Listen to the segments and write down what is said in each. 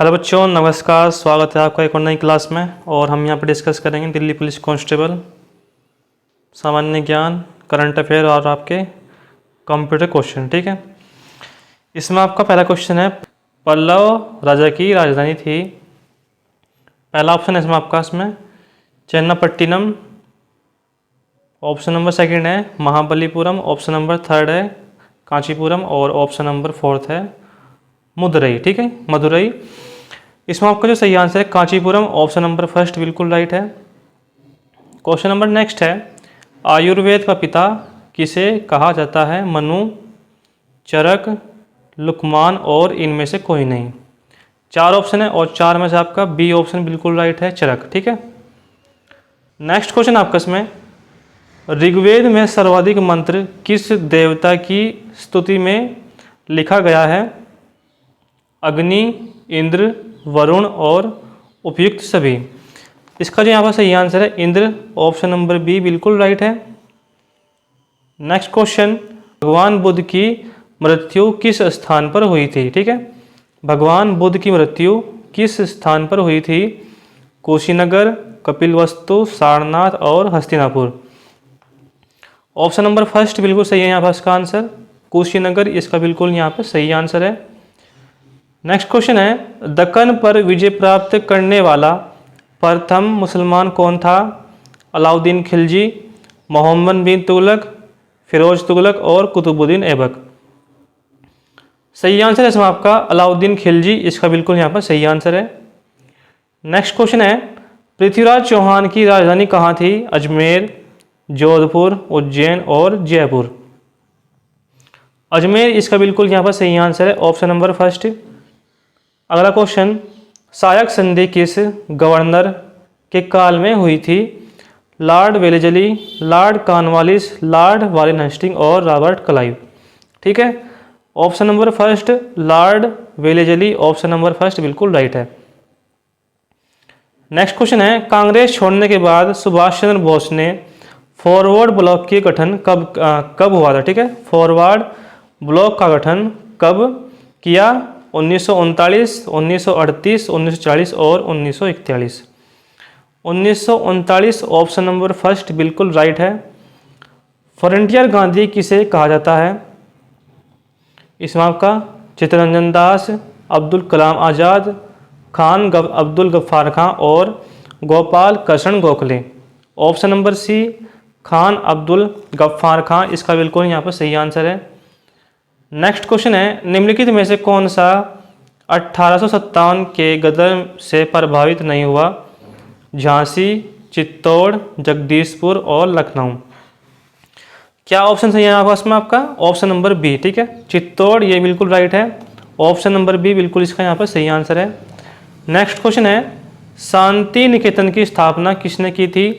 Hello बच्चों, नमस्कार। स्वागत है आपका एक और नई क्लास में। और हम यहाँ पर डिस्कस करेंगे दिल्ली पुलिस कांस्टेबल, सामान्य ज्ञान, करंट अफेयर और आपके कंप्यूटर क्वेश्चन। ठीक है, इसमें आपका पहला क्वेश्चन है, पल्लव राजा की राजधानी थी। पहला ऑप्शन है इसमें चन्नापट्टिनम। ऑप्शन नंबर सेकंड है महाबलीपुरम। ऑप्शन नंबर थर्ड है कांचीपुरम और ऑप्शन नंबर फोर्थ है मदुरई। ठीक है, मदुरई। इसमें आपका जो सही आंसर है कांचीपुरम, ऑप्शन नंबर फर्स्ट बिल्कुल राइट है। क्वेश्चन नंबर नेक्स्ट है, आयुर्वेद का पिता किसे कहा जाता है? मनु, चरक, लुकमान और इनमें से कोई नहीं। चार ऑप्शन है और चार में से आपका बी ऑप्शन बिल्कुल राइट है, चरक। ठीक है, नेक्स्ट क्वेश्चन आपका इसमें, ऋग्वेद में सर्वाधिक मंत्र किस देवता की स्तुति में लिखा गया है? अग्नि, इंद्र, वरुण और उपयुक्त सभी। इसका जो यहाँ पर सही आंसर है इंद्र, ऑप्शन नंबर बी बिल्कुल राइट है। नेक्स्ट क्वेश्चन, भगवान बुद्ध की मृत्यु किस स्थान पर हुई थी? ठीक है, भगवान बुद्ध की मृत्यु किस स्थान पर हुई थी? कुशीनगर, कपिलवस्तु, सारनाथ और हस्तिनापुर। ऑप्शन नंबर फर्स्ट बिल्कुल सही है यहाँ पर इसका आंसर, कुशीनगर इसका बिल्कुल यहाँ पर सही आंसर है। नेक्स्ट क्वेश्चन है, दक्कन पर विजय प्राप्त करने वाला प्रथम मुसलमान कौन था? अलाउद्दीन खिलजी, मोहम्मद बिन तुगलक, फिरोज तुगलक और कुतुबुद्दीन ऐबक। सही आंसर है इसमें आपका अलाउद्दीन खिलजी, इसका बिल्कुल यहाँ पर सही आंसर है। नेक्स्ट क्वेश्चन है, पृथ्वीराज चौहान की राजधानी कहाँ थी? अजमेर, जोधपुर, उज्जैन और जयपुर। अजमेर इसका बिल्कुल यहाँ पर सही आंसर है, ऑप्शन नंबर फर्स्ट। अगला क्वेश्चन, सायक संधि किस गवर्नर के काल में हुई थी? Lord Wellesley, Lord Cornwallis, Lord Warren Hastings और रॉबर्ट क्लाइव। ठीक है, option number first Lord Wellesley, option number first बिल्कुल राइट है। नेक्स्ट क्वेश्चन है, कांग्रेस छोड़ने के बाद सुभाष चंद्र बोस ने फॉरवर्ड ब्लॉक के गठन कब हुआ था? ठीक है, फॉरवर्ड ब्लॉक का गठन कब किया? 1939, 1938, 1940 और 1941। 1939 ऑप्शन नंबर फर्स्ट बिल्कुल राइट है। फ्रंटियर गांधी किसे कहा जाता है? इसमें आपका चित्तरंजन दास, अब्दुल कलाम आज़ाद, खान अब्दुल गफ्फार खां और Gopal Krishna Gokhale. Option number C Khan Abdul Ghaffar Khan, इसका बिल्कुल यहाँ पर सही आंसर है। नेक्स्ट क्वेश्चन है, निम्नलिखित में से कौन सा 1857 के गदर से प्रभावित नहीं हुआ? झांसी, चित्तौड़, जगदीशपुर और लखनऊ। क्या ऑप्शन सही है आपके पास में? आपका ऑप्शन नंबर बी। ठीक है, चित्तौड़ ये बिल्कुल राइट है, ऑप्शन नंबर बी बिल्कुल इसका यहाँ पर सही आंसर है। नेक्स्ट क्वेश्चन है, शांति निकेतन की स्थापना किसने की थी?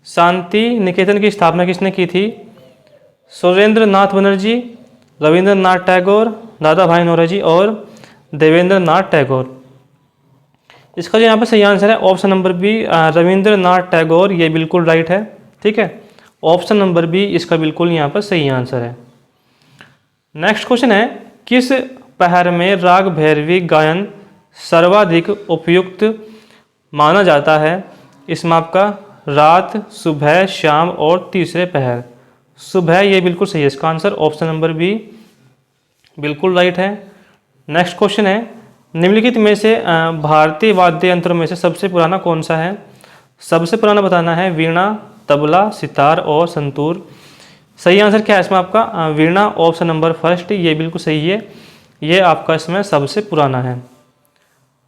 शांति निकेतन की स्थापना किसने की थी? सुरेंद्र नाथ बनर्जी, रविंद्रनाथ टैगोर, दादा भाई नौरोजी और देवेंद्र नाथ टैगोर। इसका जो यहाँ पर सही आंसर है option number B Rabindranath Tagore, ये बिल्कुल राइट है। ठीक है, ऑप्शन नंबर बी इसका बिल्कुल यहाँ पर सही आंसर है। नेक्स्ट क्वेश्चन है, किस पहर में राग भैरवी गायन सर्वाधिक उपयुक्त माना जाता है? इसमें आपका रात, सुबह, शाम और तीसरे पहर। सुबह ये बिल्कुल सही है इसका आंसर, ऑप्शन नंबर बी बिल्कुल राइट है। नेक्स्ट क्वेश्चन है, निम्नलिखित में से भारतीय वाद्य यंत्रों में से सबसे पुराना कौन सा है? सबसे पुराना बताना है वीणा, तबला, सितार और संतूर। सही आंसर क्या है इसमें आपका? वीणा, ऑप्शन नंबर फर्स्ट ये बिल्कुल सही है, ये आपका इसमें सबसे पुराना है।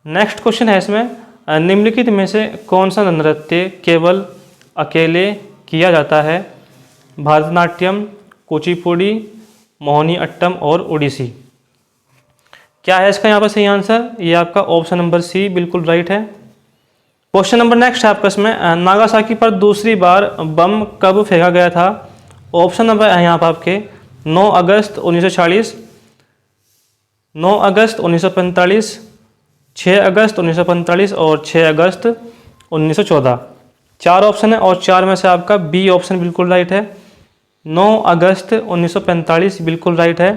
नेक्स्ट क्वेश्चन है इसमें, निम्नलिखित में से कौन सा नृत्य केवल अकेले किया जाता है? भरतनाट्यम, कुचिपुड़ी, मोहिनी अट्टम और ओडिसी। क्या है इसका यहाँ पर सही आंसर? ये आपका ऑप्शन नंबर सी बिल्कुल राइट है। क्वेश्चन नंबर नेक्स्ट है आपका इसमें, नागासाकी पर दूसरी बार बम कब फेंका गया था? ऑप्शन नंबर है यहाँ पर आपके 9 अगस्त 1940, 9 अगस्त 1945, 6 अगस्त 1945 और 6 अगस्त 1914। चार ऑप्शन है और चार में से आपका बी ऑप्शन बिल्कुल राइट है, 9 अगस्त 1945 बिल्कुल राइट है।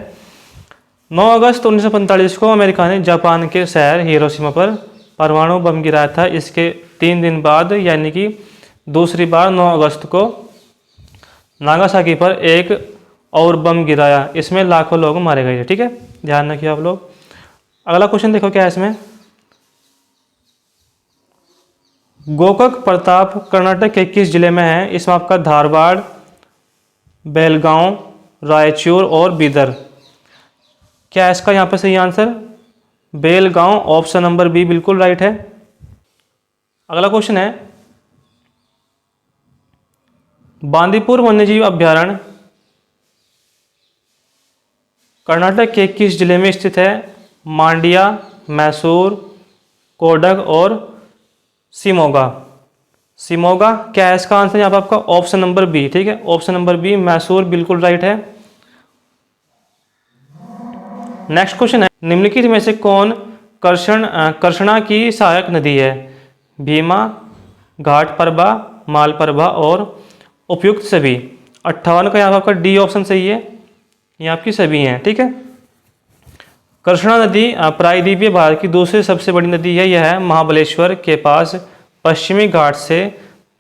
9 अगस्त 1945 को अमेरिका ने जापान के शहर हिरोशिमा पर परमाणु बम गिराया था। इसके 3 दिन बाद यानी कि दूसरी बार 9 अगस्त को नागासाकी पर एक और बम गिराया। इसमें लाखों लोग मारे गए थे। ठीक है, ध्यान रखिए आप लोग। अगला क्वेश्चन देखो क्या है इसमें। गोकक प्रताप कर्नाटक के किस जिले में है? इसमें आपका धारवाड़, बेलगांव, रायचूर और बीदर। क्या है इसका यहाँ पे सही answer? Belgaum, option number B बिल्कुल राइट है। अगला क्वेश्चन है, बांदीपुर वन्यजीव अभ्यारण्य कर्नाटक के किस जिले में स्थित है? मांड्या, मैसूर, कोडग और शिमोगा। शिमोगा क्या है इसका आंसर यहाँ पर आपका? Option number B. ठीक है, ऑप्शन नंबर बी मैसूर बिल्कुल राइट है। नेक्स्ट क्वेश्चन है, निम्नलिखित में से कौन कर्षणा की सहायक नदी है? भीमा, घाटप्रभा, मालप्रभा और उपयुक्त सभी। 58 का यहाँ पर आपका डी ऑप्शन सही है, ये आपकी सभी हैं। ठीक है, कर्षणा नदी प्रायद्वीपीय भारत की दूसरी सबसे बड़ी नदी है। यह महाबलेश्वर के पास पश्चिमी घाट से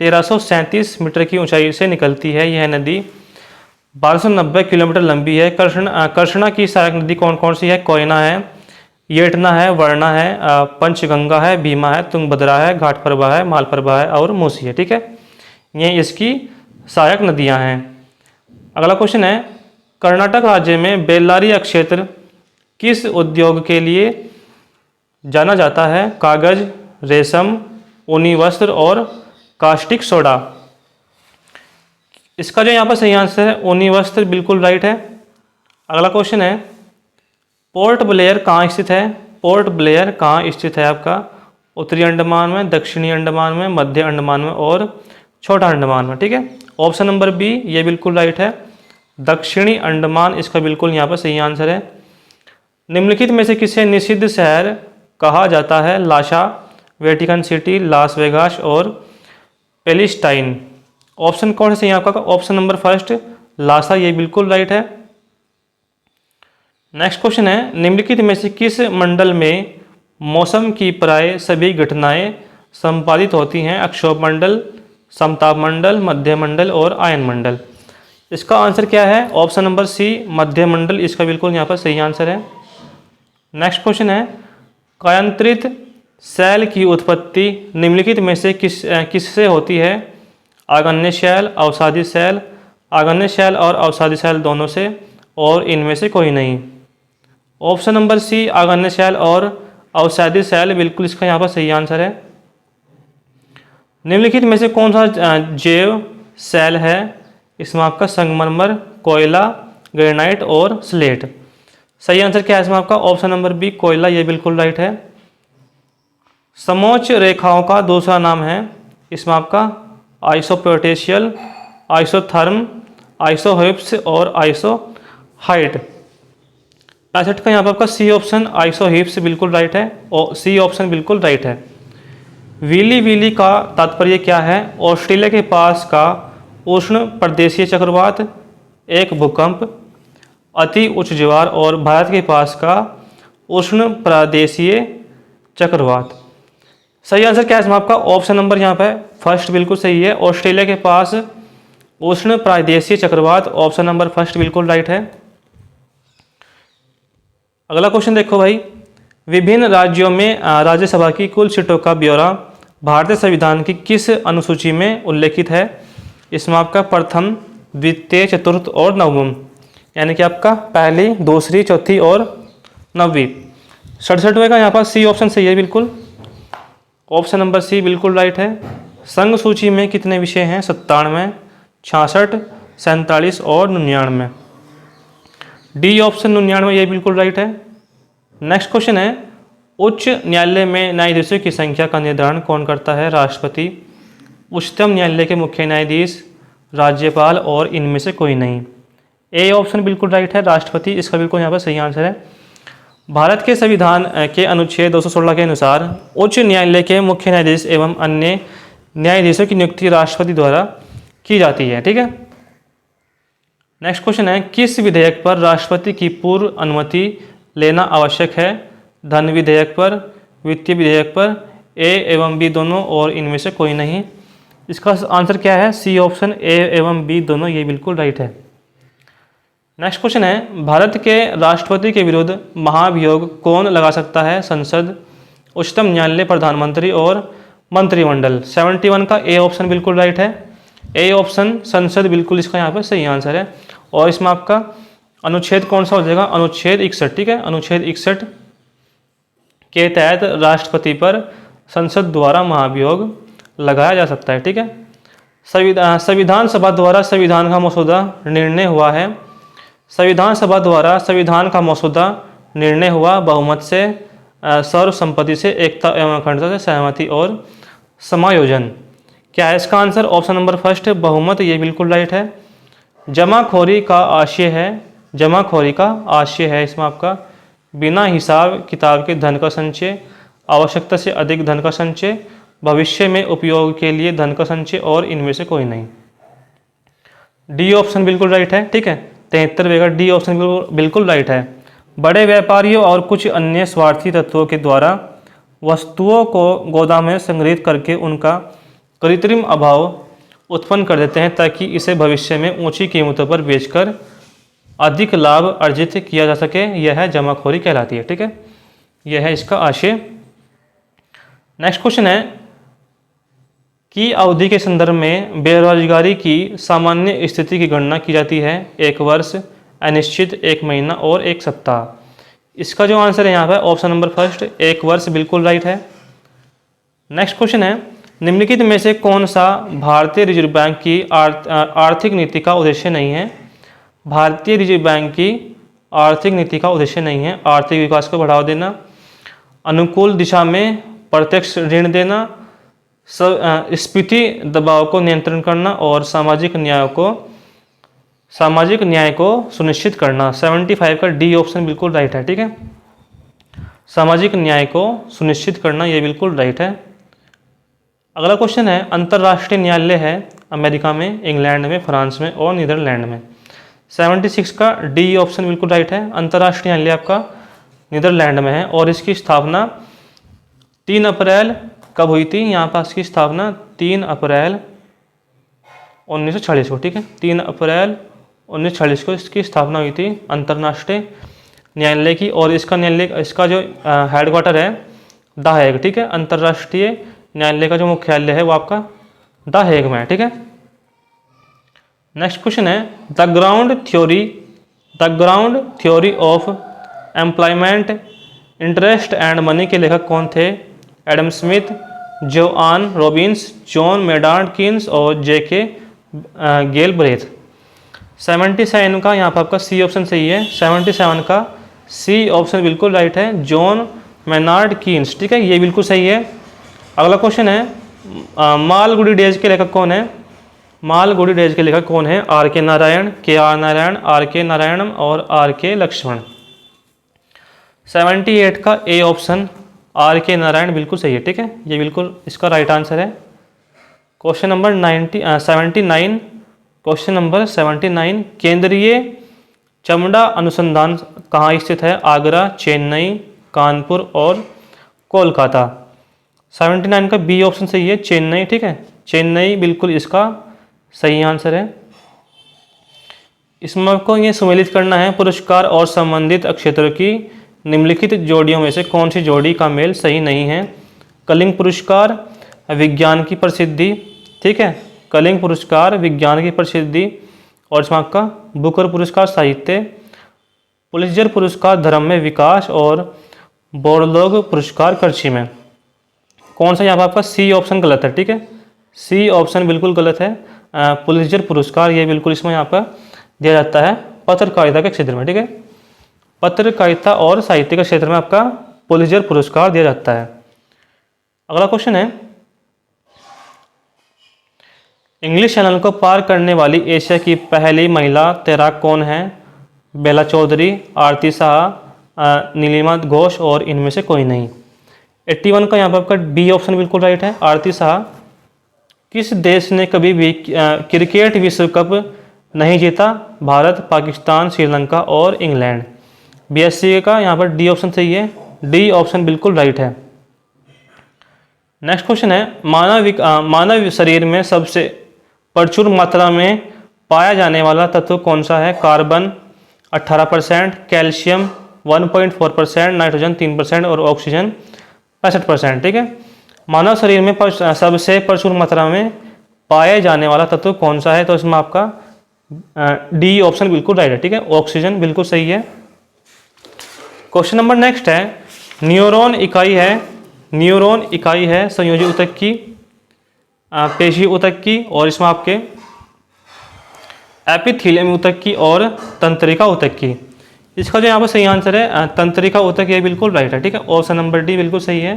1337 मीटर की ऊंचाई से निकलती है। यह नदी 1290 किलोमीटर लंबी है। कर्षणा की सहायक नदी कौन कौन सी है? कोयना है, येटना है, वर्णा है, पंचगंगा है, भीमा है, तुंगभद्रा है, घाटप्रभा है, मालप्रभा है और मूसी है। ठीक है, ये इसकी सहायक नदियां हैं। अगला क्वेश्चन है, कर्नाटक राज्य में बेल्लारी क्षेत्र किस उद्योग के लिए जाना जाता है? कागज, रेशम, ऊनी वस्त्र और कास्टिक सोडा। इसका जो यहाँ पर सही आंसर है ऊनी वस्त्र बिल्कुल राइट है। अगला क्वेश्चन है, पोर्ट ब्लेयर कहाँ स्थित है? पोर्ट ब्लेयर कहाँ स्थित है आपका? उत्तरी अंडमान में, दक्षिणी अंडमान में, मध्य अंडमान में और छोटा अंडमान में। ठीक है, ऑप्शन नंबर बी ये बिल्कुल राइट है, दक्षिणी अंडमान इसका बिल्कुल यहाँ पर सही आंसर है। निम्नलिखित में से किसे निषिद्ध शहर कहा जाता है? लाशा, वेटिकन सिटी, लास वेगास और पेलिस्टाइन। ऑप्शन कौन से यहाँ का? ऑप्शन नंबर फर्स्ट लासा, ये बिल्कुल राइट है। नेक्स्ट क्वेश्चन है, निम्नलिखित में से किस मंडल में मौसम की प्राय सभी घटनाएं संपादित होती हैं? अक्षोभ मंडल, समताप मंडल, मध्य मंडल और आयन मंडल। इसका आंसर क्या है? ऑप्शन नंबर सी मध्य मंडल इसका बिल्कुल यहाँ पर सही आंसर है। नेक्स्ट क्वेश्चन है, कायांतरित सेल की उत्पत्ति निम्नलिखित में से किससे होती है? आगन्य सेल, अवसादी सेल, आगन्य सेल और अवसादी सेल दोनों से और इनमें से कोई नहीं। ऑप्शन नंबर सी आगन्य सेल और अवसादी सेल बिल्कुल इसका यहाँ पर सही आंसर है। निम्नलिखित में से कौन सा जैव सेल है? इसमें आपका संगमरमर, कोयला, ग्रेनाइट और स्लेट। सही आंसर क्या है इसमें आपका? ऑप्शन नंबर बी कोयला, ये बिल्कुल राइट है। समोच्च रेखाओं का दूसरा नाम है, इसमें आपका आइसोपोटेशियल, आइसोथर्म, आइसोहिप्स और आइसोहाइट। 65 का यहाँ पर आपका सी ऑप्शन आइसोहिप्स बिल्कुल राइट है और सी ऑप्शन बिल्कुल राइट है। वीली वीली का तात्पर्य क्या है? ऑस्ट्रेलिया के पास का उष्ण प्रदेशीय चक्रवात, एक भूकंप, अति उच्च ज्वार और भारत के पास का उष्ण प्रदेशीय चक्रवात। सही आंसर क्या है इसमें आपका? ऑप्शन नंबर यहाँ पे फर्स्ट बिल्कुल सही है, ऑस्ट्रेलिया के पास उष्ण प्रादेशीय चक्रवात, ऑप्शन नंबर फर्स्ट बिल्कुल राइट है। अगला क्वेश्चन देखो भाई, विभिन्न राज्यों में राज्यसभा की कुल सीटों का ब्यौरा भारतीय संविधान की किस अनुसूची में उल्लेखित है? इसमें आपका प्रथम, द्वितीय, चतुर्थ और नवम, यानी कि आपका पहली, दूसरी, चौथी और नवीं। 67वें का यहाँ पर सी ऑप्शन सही है बिल्कुल, ऑप्शन नंबर सी बिल्कुल राइट है। संघ सूची में कितने विषय हैं? 97, 66, 47 और 99। डी ऑप्शन 99 ये बिल्कुल राइट है। नेक्स्ट क्वेश्चन है, उच्च न्यायालय में न्यायाधीशों की संख्या का निर्धारण कौन करता है? राष्ट्रपति, उच्चतम न्यायालय के मुख्य न्यायाधीश, राज्यपाल और इनमें से कोई नहीं। ए ऑप्शन बिल्कुल राइट है, राष्ट्रपति इसका बिल्कुल यहाँ पर सही आंसर है। भारत के संविधान के अनुच्छेद 216 के अनुसार उच्च न्यायालय के मुख्य न्यायाधीश एवं अन्य न्यायाधीशों की नियुक्ति राष्ट्रपति द्वारा की जाती है। ठीक है, नेक्स्ट क्वेश्चन है, किस विधेयक पर राष्ट्रपति की पूर्व अनुमति लेना आवश्यक है? धन विधेयक पर, वित्तीय विधेयक पर, ए एवं बी दोनों और इनमें से कोई नहीं। इसका आंसर क्या है? सी ऑप्शन, ए एवं बी दोनों, ये बिल्कुल राइट है। नेक्स्ट क्वेश्चन है, भारत के राष्ट्रपति के विरुद्ध महाभियोग कौन लगा सकता है? संसद, उच्चतम न्यायालय, प्रधानमंत्री और मंत्रिमंडल। 71 का ए ऑप्शन बिल्कुल राइट है। ए ऑप्शन संसद बिल्कुल इसका यहाँ पर सही आंसर है। और इसमें आपका अनुच्छेद कौन सा हो जाएगा? अनुच्छेद 61, ठीक है। अनुच्छेद 61 के तहत राष्ट्रपति पर संसद द्वारा महाभियोग लगाया जा सकता है, ठीक है। संविधान सभा द्वारा संविधान का मसौदा निर्णय हुआ है। संविधान सभा द्वारा संविधान का मसौदा निर्णय हुआ बहुमत से, सर्वसम्मति से, एकता एवं अखंडता से, सहमति और समायोजन। क्या है इसका आंसर? ऑप्शन नंबर फर्स्ट, बहुमत, ये बिल्कुल राइट है। जमाखोरी का आशय है, जमाखोरी का आशय है इसमें आपका बिना हिसाब किताब के धन का संचय, आवश्यकता से अधिक धन का संचय, भविष्य में उपयोग के लिए धन का संचय और इनमें से कोई नहीं। डी ऑप्शन बिल्कुल राइट है, ठीक है। 73 का डी ऑप्शन बिल्कुल राइट है। बड़े व्यापारियों और कुछ अन्य स्वार्थी तत्वों के द्वारा वस्तुओं को गोदाम में संग्रहित करके उनका कृत्रिम अभाव उत्पन्न कर देते हैं ताकि इसे भविष्य में ऊंची कीमतों पर बेचकर अधिक लाभ अर्जित किया जा सके। यह है जमाखोरी कहलाती है, ठीक है। यह है इसका आशय। नेक्स्ट क्वेश्चन है कि अवधि के संदर्भ में बेरोजगारी की सामान्य स्थिति की गणना की जाती है? 1 वर्ष, अनिश्चित, 1 महीना और 1 सप्ताह। इसका जो आंसर है यहाँ पर ऑप्शन नंबर फर्स्ट, 1 वर्ष बिल्कुल राइट है। नेक्स्ट क्वेश्चन है, निम्नलिखित में से कौन सा भारतीय रिजर्व बैंक की आर्थिक नीति का उद्देश्य नहीं है? भारतीय रिजर्व बैंक की आर्थिक नीति का उद्देश्य नहीं है आर्थिक विकास को बढ़ावा देना, अनुकूल दिशा में प्रत्यक्ष ऋण देना, स्फीति दबाव को नियंत्रण करना और सामाजिक न्याय को सुनिश्चित करना। 75 का डी ऑप्शन बिल्कुल राइट है, ठीक है। सामाजिक न्याय को सुनिश्चित करना, ये बिल्कुल राइट है। अगला क्वेश्चन है, अंतर्राष्ट्रीय न्यायालय है अमेरिका में, इंग्लैंड में, फ्रांस में और नीदरलैंड में। 76 का डी ऑप्शन बिल्कुल राइट है। अंतर्राष्ट्रीय न्यायालय आपका नीदरलैंड में है और इसकी स्थापना 3 अप्रैल कब हुई थी? यहाँ पर इसकी स्थापना 3 अप्रैल 1946 को, ठीक है। 3 अप्रैल 1946 को इसकी स्थापना हुई थी अंतर्राष्ट्रीय न्यायालय की। और इसका जो हेडक्वार्टर है द हेग, ठीक है। अंतर्राष्ट्रीय न्यायालय का जो मुख्यालय है वो आपका द हेग में है, ठीक है। नेक्स्ट क्वेश्चन है, the ground theory of employment, interest and money के लेखक कौन थे? Adam Smith, Joan Robins, John Maynard Keynes और जेके गेलब्रेथ। 77 का यहाँ पर आपका सी ऑप्शन सही है। 77 का सी ऑप्शन बिल्कुल राइट है, जॉन मेनार्ड कीन्स, ठीक है, ये बिल्कुल सही है। अगला क्वेश्चन है, मालगुडी डेज के लेखक कौन है? मालगुडी डेज के लेखक कौन है? आर के नारायण, के आर नारायण, आर के नारायणम और आर के लक्ष्मण। 78 का ए ऑप्शन आर के नारायण बिल्कुल सही है, ठीक है, ये बिल्कुल इसका राइट आंसर है। क्वेश्चन नंबर 79, क्वेश्चन नंबर 79, केंद्रीय चमड़ा अनुसंधान कहाँ स्थित है? आगरा, चेन्नई, कानपुर और कोलकाता। 79 का बी ऑप्शन सही है, चेन्नई, ठीक है, चेन्नई बिल्कुल इसका सही आंसर है। इसमें आपको ये सम्मिलित करना है, पुरस्कार और संबंधित क्षेत्रों की निम्नलिखित जोड़ियों में से कौन सी जोड़ी का मेल सही नहीं है? कलिंग पुरस्कार, विज्ञान की प्रसिद्धि, ठीक है, कलिंग पुरस्कार विज्ञान की प्रसिद्धि, और इसमें आपका बुकर पुरस्कार साहित्य, पुलित्जर पुरस्कार धर्म में विकास और बोरलोग पुरस्कार कृषि में। कौन सा यहाँ पर आपका सी ऑप्शन गलत है, ठीक है, सी ऑप्शन बिल्कुल गलत है। पुलित्जर पुरस्कार ये बिल्कुल इसमें यहाँ पर दिया जाता है पत्रकारिता के क्षेत्र में, ठीक है, पत्रकारिता और साहित्य के क्षेत्र में आपका पुलित्जर पुरस्कार दिया जाता है। अगला क्वेश्चन है, इंग्लिश चैनल को पार करने वाली एशिया की पहली महिला तैराक कौन है? बेला चौधरी, आरती शाह, नीलिमा घोष और इनमें से कोई नहीं। 81 का यहाँ पर आपका बी ऑप्शन बिल्कुल राइट है, आरती शाह। किस देश ने कभी भी क्रिकेट विश्व कप नहीं जीता? भारत, पाकिस्तान, श्रीलंका और इंग्लैंड। BSc का यहाँ पर डी ऑप्शन सही है, डी ऑप्शन बिल्कुल राइट है। नेक्स्ट क्वेश्चन है, मानव शरीर में सबसे प्रचुर मात्रा में पाया जाने वाला तत्व कौन सा है? कार्बन 18%, कैल्शियम 1.4%, नाइट्रोजन 3% और ऑक्सीजन 65%। ठीक है, मानव शरीर में सबसे प्रचुर मात्रा में पाए जाने वाला तत्व कौन सा है? तो इसमें आपका डी ऑप्शन बिल्कुल राइट है। ठीक है, ऑक्सीजन बिल्कुल सही है। क्वेश्चन नंबर नेक्स्ट है, न्यूरॉन इकाई है संयोजी ऊतक की, पेशी ऊतक की, और इसमें आपके एपिथेलियम ऊतक की और तंत्रिका ऊतक की। इसका जो यहाँ पर सही आंसर है तंत्रिका ऊतक, ये बिल्कुल राइट है। ठीक है, ऑप्शन नंबर डी बिल्कुल सही है।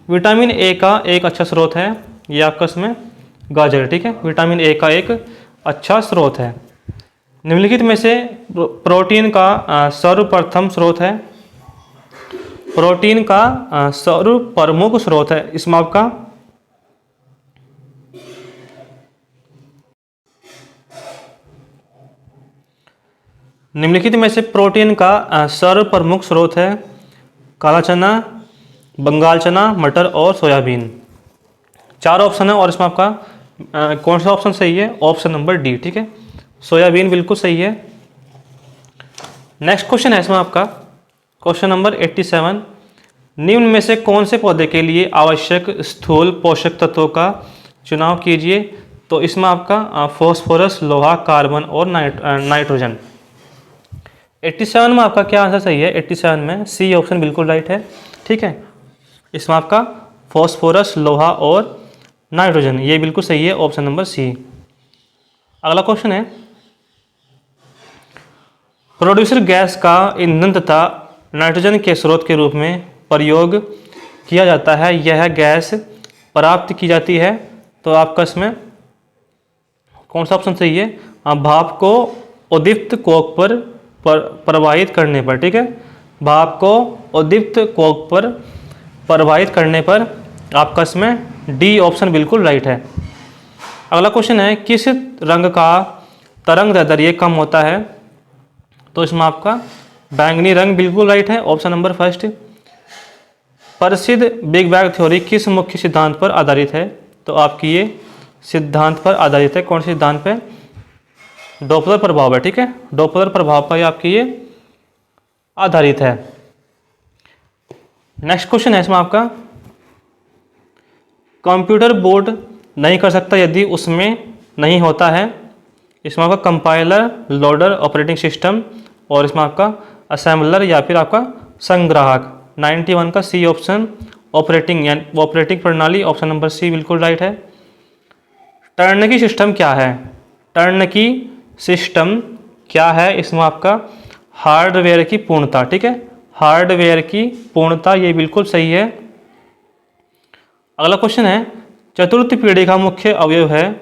विटामिन ए का एक अच्छा स्रोत है, ये आपका इसमें गाजर। ठीक है, विटामिन ए का एक अच्छा स्रोत है। निम्नलिखित में से प्रोटीन का सर्वप्रथम स्रोत है, प्रोटीन का सर्वप्रमुख स्रोत है, इसमें आपका निम्नलिखित में से प्रोटीन का सर्वप्रमुख स्रोत है काला चना, बंगाल चना, मटर और सोयाबीन। 4 ऑप्शन है और इसमें आपका कौन सा ऑप्शन सही है? Option number D. ठीक है, सोयाबीन बिल्कुल सही है। नेक्स्ट क्वेश्चन है इसमें आपका क्वेश्चन नंबर 87, निम्न में से कौन से पौधे के लिए आवश्यक स्थूल पोषक तत्वों का चुनाव कीजिए? तो इसमें आपका फॉस्फोरस, लोहा, कार्बन और नाइट्रोजन। 87 में आपका क्या आंसर सही है? 87 में सी ऑप्शन बिल्कुल राइट है। ठीक है, इसमें आपका फॉस्फोरस, लोहा और नाइट्रोजन, ये बिल्कुल सही है, ऑप्शन नंबर सी। अगला क्वेश्चन है, प्रोड्यूसर गैस का ईंधन तथा नाइट्रोजन के स्रोत के रूप में प्रयोग किया जाता है, यह गैस प्राप्त की जाती है, तो आपका इसमें कौन सा ऑप्शन सही है? भाप को उद्दीप्त कोक पर प्रवाहित करने पर। ठीक है, भाप को उद्दीप्त कोक पर प्रवाहित करने पर आपका इसमें डी ऑप्शन बिल्कुल राइट है। अगला क्वेश्चन है, किस रंग का तरंग दैर्ध्य कम होता है? तो इसमें आपका बैंगनी रंग बिल्कुल राइट है, ऑप्शन नंबर फर्स्ट। प्रसिद्ध बिग बैंग थ्योरी किस मुख्य सिद्धांत पर आधारित है? तो आपकी ये सिद्धांत पर आधारित है, कौन से सिद्धांत पे? डॉपलर प्रभाव है। ठीक है, डॉपलर प्रभाव पर आपकी ये आधारित है। नेक्स्ट क्वेश्चन है इसमें आपका, कंप्यूटर बोर्ड नहीं कर सकता यदि उसमें नहीं होता है, इसमें आपका कंपाइलर, लोडर, ऑपरेटिंग सिस्टम, और इसमें आपका असेंबलर या फिर आपका संग्राहक। 91 का सी ऑप्शन ऑपरेटिंग, यानी ऑपरेटिंग प्रणाली, ऑप्शन नंबर सी बिल्कुल राइट है। टर्नकी सिस्टम क्या है? टर्नकी सिस्टम क्या है? इसमें आपका हार्डवेयर की पूर्णता। ठीक है, हार्डवेयर की पूर्णता, ये बिल्कुल सही है। अगला क्वेश्चन है, चतुर्थ पीढ़ी का मुख्य अवयव है,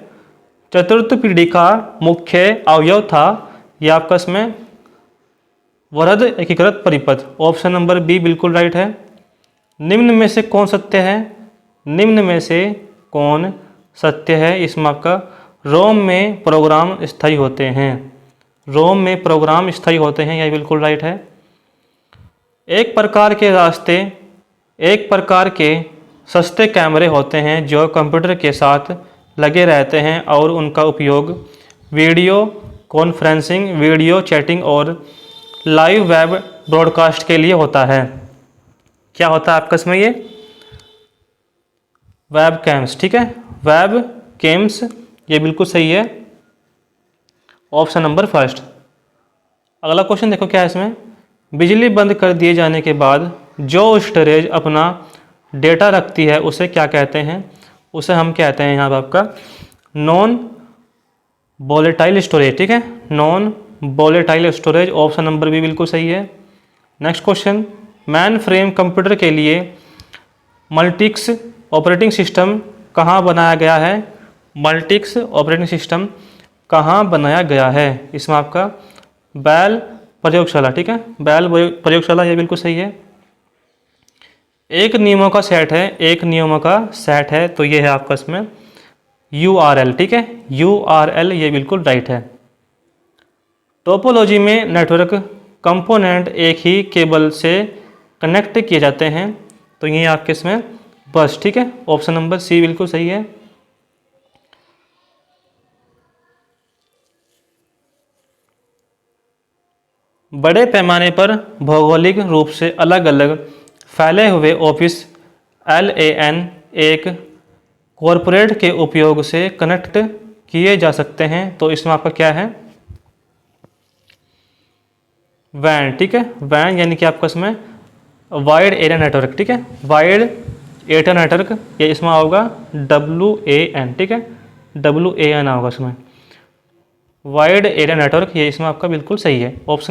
चतुर्थ पीढ़ी का मुख्य अवयव था, यह आपका इसमें वृहद एकीकृत परिपथ, ऑप्शन नंबर बी बिल्कुल राइट है। निम्न में से कौन सत्य है? निम्न में से कौन सत्य है? इसमें आपका रोम में प्रोग्राम स्थायी होते हैं, रोम में प्रोग्राम स्थायी होते हैं, यह बिल्कुल राइट है। एक प्रकार के सस्ते कैमरे होते हैं जो कंप्यूटर के साथ लगे रहते हैं और उनका उपयोग वीडियो कॉन्फ्रेंसिंग, वीडियो चैटिंग और लाइव वेब ब्रॉडकास्ट के लिए होता है। क्या होता है आपका इसमें? ये वेब कैम्स। ठीक है, वेब कैम्स, ये बिल्कुल सही है, ऑप्शन नंबर फर्स्ट। अगला क्वेश्चन देखो क्या है इसमें, बिजली बंद कर दिए जाने के बाद जो स्टोरेज अपना डेटा रखती है उसे क्या कहते हैं? उसे हम कहते हैं यहाँ पर आपका नॉन वोलेटाइल स्टोरेज। ठीक है, non volatile storage, option number B बिल्कुल सही है। Next question, mainframe computer के लिए मल्टिक्स ऑपरेटिंग सिस्टम कहाँ बनाया गया है? मल्टिक्स ऑपरेटिंग सिस्टम कहाँ बनाया गया है? इसमें आपका बेल प्रयोगशाला। ठीक है, बेल प्रयोगशाला, ये बिल्कुल सही है। एक नियमों का सेट है, एक नियमों का सेट है, तो ये है आपका इसमें URL। ठीक है, URL, ये बिल्कुल राइट है। टोपोलॉजी में नेटवर्क कंपोनेंट एक ही केबल से कनेक्ट किए जाते हैं, तो ये आपके इसमें बस, ठीक है। ऑप्शन नंबर सी बिल्कुल सही है। बड़े पैमाने पर भौगोलिक रूप से अलग अलग फैले हुए ऑफिस LAN एक कॉरपोरेट के उपयोग से कनेक्ट किए जा सकते हैं, तो इसमें आपका क्या है? वैन, ठीक है। वैन यानी कि आपका इसमें वाइड एरिया नेटवर्क, ठीक है। वाइड एरिया नेटवर्क, ये इसमें होगा WAN, ठीक है। WAN होगा इसमें, वाइड एरिया नेटवर्क, ये इसमें आपका बिल्कुल सही है। ऑप्शन